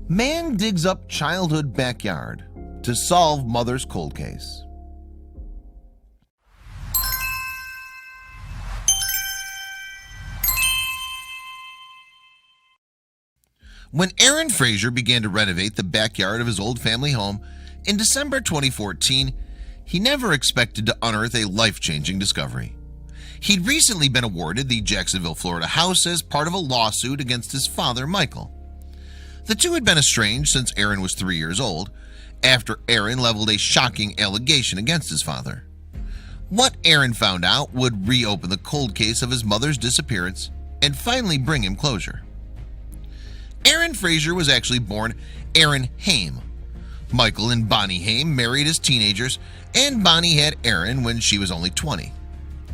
Man digs up childhood backyard to solve mother's cold case. When Aaron Fraser began to renovate the backyard of his old family home in December 2014, he never expected to unearth a life-changing discovery. He'd recently been awarded the Jacksonville, Florida house as part of a lawsuit against his father, Michael. The two had been estranged since Aaron was 3 years old, after Aaron leveled a shocking allegation against his father. What Aaron found out would reopen the cold case of his mother's disappearance and finally bring him closure. Aaron Fraser was actually born Aaron Haim. Michael and Bonnie Haim married as teenagers, and Bonnie had Aaron when she was only 20.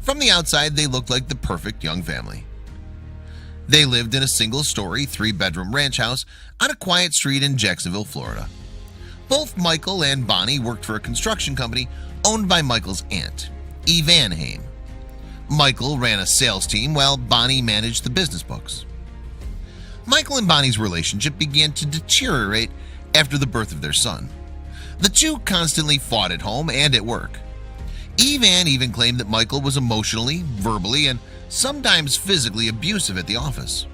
From the outside, they looked like the perfect young family. They lived in a single-story, 3-bedroom ranch house on a quiet street in Jacksonville, Florida. Both Michael and Bonnie worked for a construction company owned by Michael's aunt, Aaron Haim. Michael ran a sales team while Bonnie managed the business books. Michael and Bonnie's relationship began to deteriorate after the birth of their son. The two constantly fought at home and at work. Aaron even claimed that Michael was emotionally, verbally, and sometimes physically abusive at the office.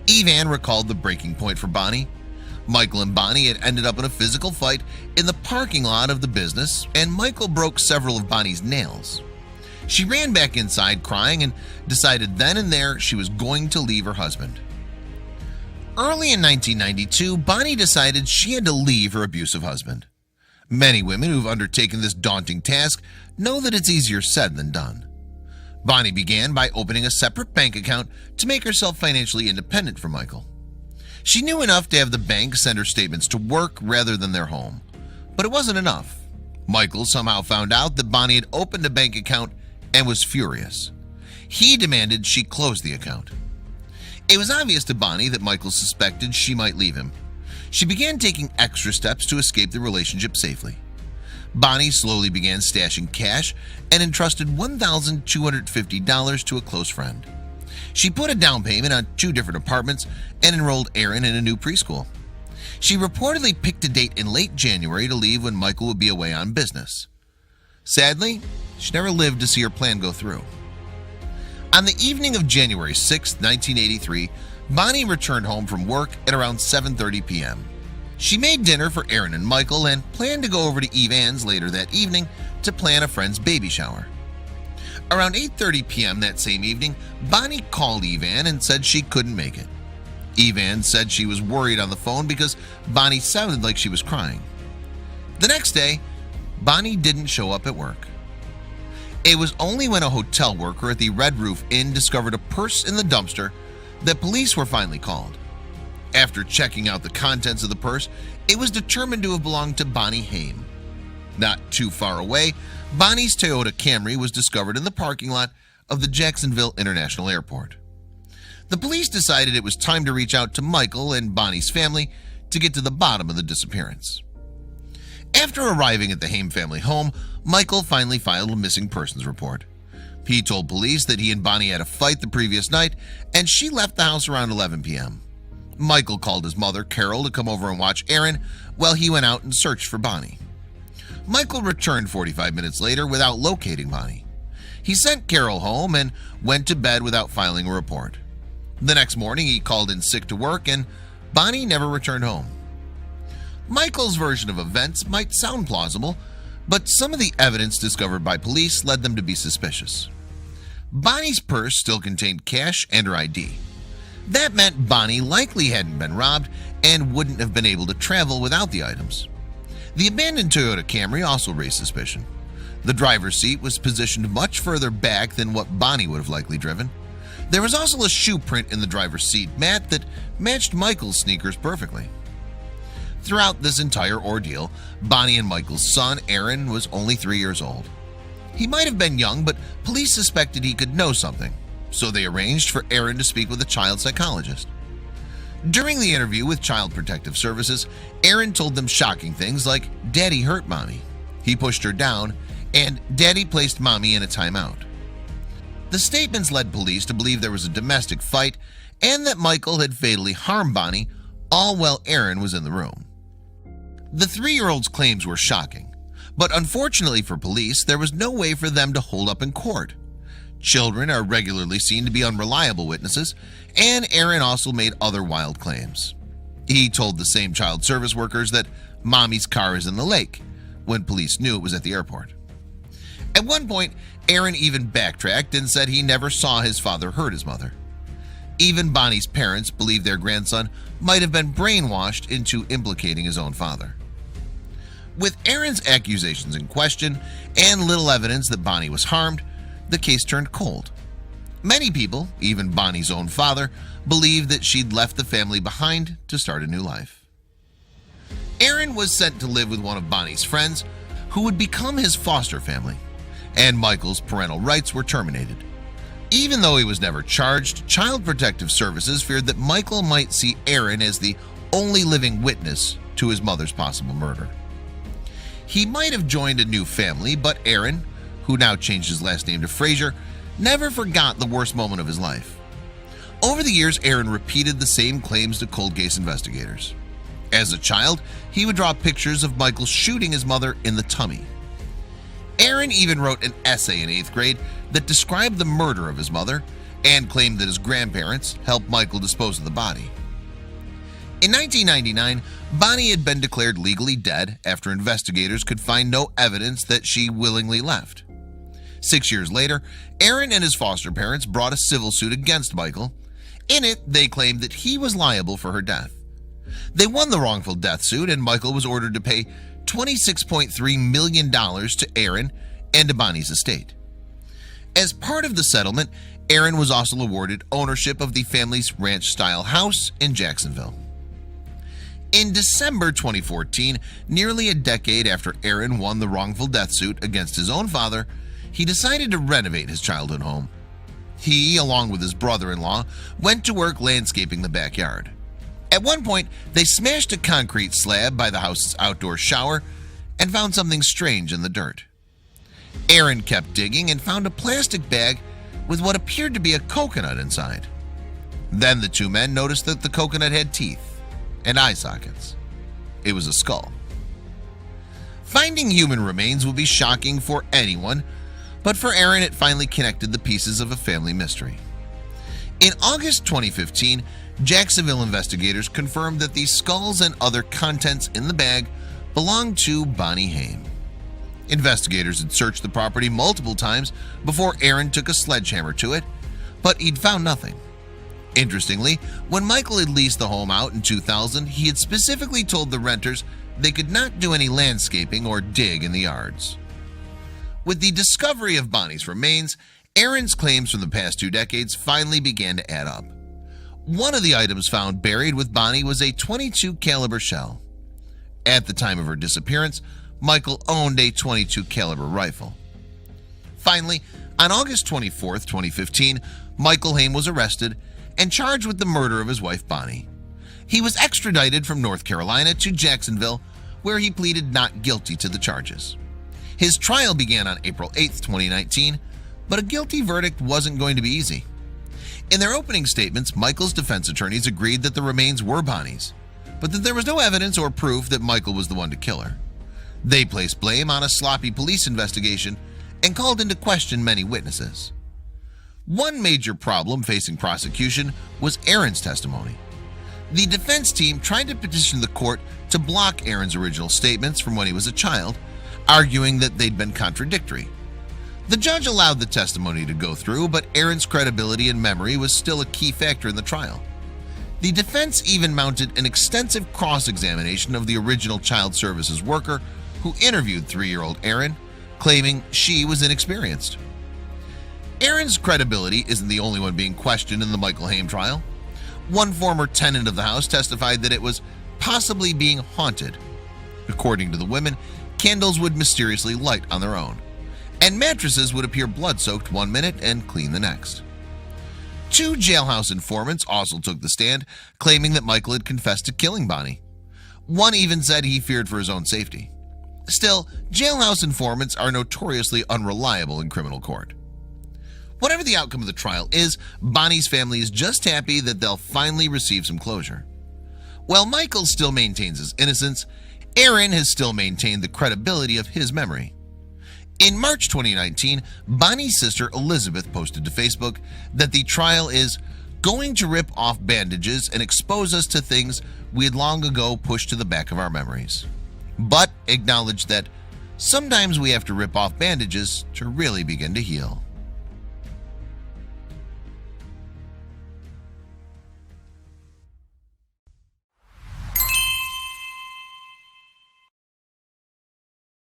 Aaron recalled the breaking point for Bonnie. Michael and Bonnie had ended up in a physical fight in the parking lot of the business, and Michael broke several of Bonnie's nails. She ran back inside crying and decided then and there she was going to leave her husband. Early in 1992, Bonnie decided she had to leave her abusive husband. Many women who've undertaken this daunting task know that it's easier said than done. Bonnie began by opening a separate bank account to make herself financially independent from Michael. She knew enough to have the bank send her statements to work rather than their home, but it wasn't enough. Michael somehow found out that Bonnie had opened a bank account and was furious. He demanded she close the account. It was obvious to Bonnie that Michael suspected she might leave him. She began taking extra steps to escape the relationship safely. Bonnie slowly began stashing cash and entrusted $1,250 to a close friend. She put a down payment on 2 different apartments and enrolled Aaron in a new preschool. She reportedly picked a date in late January to leave when Michael would be away on business. Sadly, she never lived to see her plan go through. On the evening of January 6, 1983, Bonnie returned home from work at around 7:30 p.m. She made dinner for Aaron and Michael and planned to go over to Evan's later that evening to plan a friend's baby shower. Around 8:30 p.m. that same evening, Bonnie called Evan and said she couldn't make it. Evan said she was worried on the phone because Bonnie sounded like she was crying. The next day, Bonnie didn't show up at work. It was only when a hotel worker at the Red Roof Inn discovered a purse in the dumpster that police were finally called. After checking out the contents of the purse, it was determined to have belonged to Bonnie Haim. Not too far away, Bonnie's Toyota Camry was discovered in the parking lot of the Jacksonville International Airport. The police decided it was time to reach out to Michael and Bonnie's family to get to the bottom of the disappearance. After arriving at the Haim family home, Michael finally filed a missing persons report. He told police that he and Bonnie had a fight the previous night and she left the house around 11 p.m. Michael called his mother, Carol, to come over and watch Aaron while he went out and searched for Bonnie. Michael returned 45 minutes later without locating Bonnie. He sent Carol home and went to bed without filing a report. The next morning, he called in sick to work and Bonnie never returned home. Michael's version of events might sound plausible, but some of the evidence discovered by police led them to be suspicious. Bonnie's purse still contained cash and her ID. That meant Bonnie likely hadn't been robbed and wouldn't have been able to travel without the items. The abandoned Toyota Camry also raised suspicion. The driver's seat was positioned much further back than what Bonnie would have likely driven. There was also a shoe print in the driver's seat mat that matched Michael's sneakers perfectly. Throughout this entire ordeal, Bonnie and Michael's son, Aaron, was only 3 years old. He might have been young, but police suspected he could know something, so they arranged for Aaron to speak with a child psychologist. During the interview with Child Protective Services, Aaron told them shocking things like, "Daddy hurt Mommy," "He pushed her down," and "Daddy placed Mommy in a timeout." The statements led police to believe there was a domestic fight and that Michael had fatally harmed Bonnie all while Aaron was in the room. The 3-year-old's claims were shocking, but unfortunately for police, there was no way for them to hold up in court. Children are regularly seen to be unreliable witnesses, and Aaron also made other wild claims. He told the same child service workers that mommy's car is in the lake, when police knew it was at the airport. At one point, Aaron even backtracked and said he never saw his father hurt his mother. Even Bonnie's parents believed their grandson might have been brainwashed into implicating his own father. With Aaron's accusations in question and little evidence that Bonnie was harmed, the case turned cold. Many people, even Bonnie's own father, believed that she'd left the family behind to start a new life. Aaron was sent to live with one of Bonnie's friends, who would become his foster family, and Michael's parental rights were terminated. Even though he was never charged, Child Protective Services feared that Michael might see Aaron as the only living witness to his mother's possible murder. He might have joined a new family, but Aaron, who now changed his last name to Fraser, never forgot the worst moment of his life. Over the years, Aaron repeated the same claims to cold case investigators. As a child, he would draw pictures of Michael shooting his mother in the tummy. Aaron even wrote an essay in 8th grade that described the murder of his mother and claimed that his grandparents helped Michael dispose of the body. In 1999, Bonnie had been declared legally dead after investigators could find no evidence that she willingly left. 6 years later, Aaron and his foster parents brought a civil suit against Michael. In it, they claimed that he was liable for her death. They won the wrongful death suit, and Michael was ordered to pay $26.3 million to Aaron and to Bonnie's estate. As part of the settlement, Aaron was also awarded ownership of the family's ranch-style house in Jacksonville. In December 2014, nearly a decade after Aaron won the wrongful death suit against his own father, he decided to renovate his childhood home. He, along with his brother-in-law, went to work landscaping the backyard. At one point, they smashed a concrete slab by the house's outdoor shower and found something strange in the dirt. Aaron kept digging and found a plastic bag with what appeared to be a coconut inside. Then the two men noticed that the coconut had teeth and eye sockets. It was a skull. Finding human remains would be shocking for anyone, but for Aaron it finally connected the pieces of a family mystery. In August 2015, Jacksonville investigators confirmed that the skulls and other contents in the bag belonged to Bonnie Haim. Investigators had searched the property multiple times before Aaron took a sledgehammer to it, but he'd found nothing. Interestingly, when Michael had leased the home out in 2000, he had specifically told the renters they could not do any landscaping or dig in the yards. With the discovery of Bonnie's remains, Aaron's claims from the past 2 decades finally began to add up. One of the items found buried with Bonnie was a .22 caliber shell. At the time of her disappearance, Michael owned a .22 caliber rifle. Finally, on August 24, 2015, Michael Haim was arrested and charged with the murder of his wife Bonnie. He was extradited from North Carolina to Jacksonville, where he pleaded not guilty to the charges. His trial began on April 8, 2019, but a guilty verdict wasn't going to be easy. In their opening statements, Michael's defense attorneys agreed that the remains were Bonnie's, but that there was no evidence or proof that Michael was the one to kill her. They placed blame on a sloppy police investigation and called into question many witnesses. One major problem facing prosecution was Aaron's testimony. The defense team tried to petition the court to block Aaron's original statements from when he was a child, arguing that they'd been contradictory. The judge allowed the testimony to go through, but Aaron's credibility and memory was still a key factor in the trial. The defense even mounted an extensive cross-examination of the original child services worker who interviewed 3-year-old Aaron, claiming she was inexperienced. Aaron's credibility isn't the only one being questioned in the Michael Haim trial. One former tenant of the house testified that it was possibly being haunted. According to the women, candles would mysteriously light on their own, and mattresses would appear blood-soaked one minute and clean the next. 2 jailhouse informants also took the stand, claiming that Michael had confessed to killing Bonnie. One even said he feared for his own safety. Still, jailhouse informants are notoriously unreliable in criminal court. Whatever the outcome of the trial is, Bonnie's family is just happy that they'll finally receive some closure. While Michael still maintains his innocence, Aaron has still maintained the credibility of his memory. In March 2019, Bonnie's sister Elizabeth posted to Facebook that the trial is going to rip off bandages and expose us to things we had long ago pushed to the back of our memories, but acknowledged that sometimes we have to rip off bandages to really begin to heal.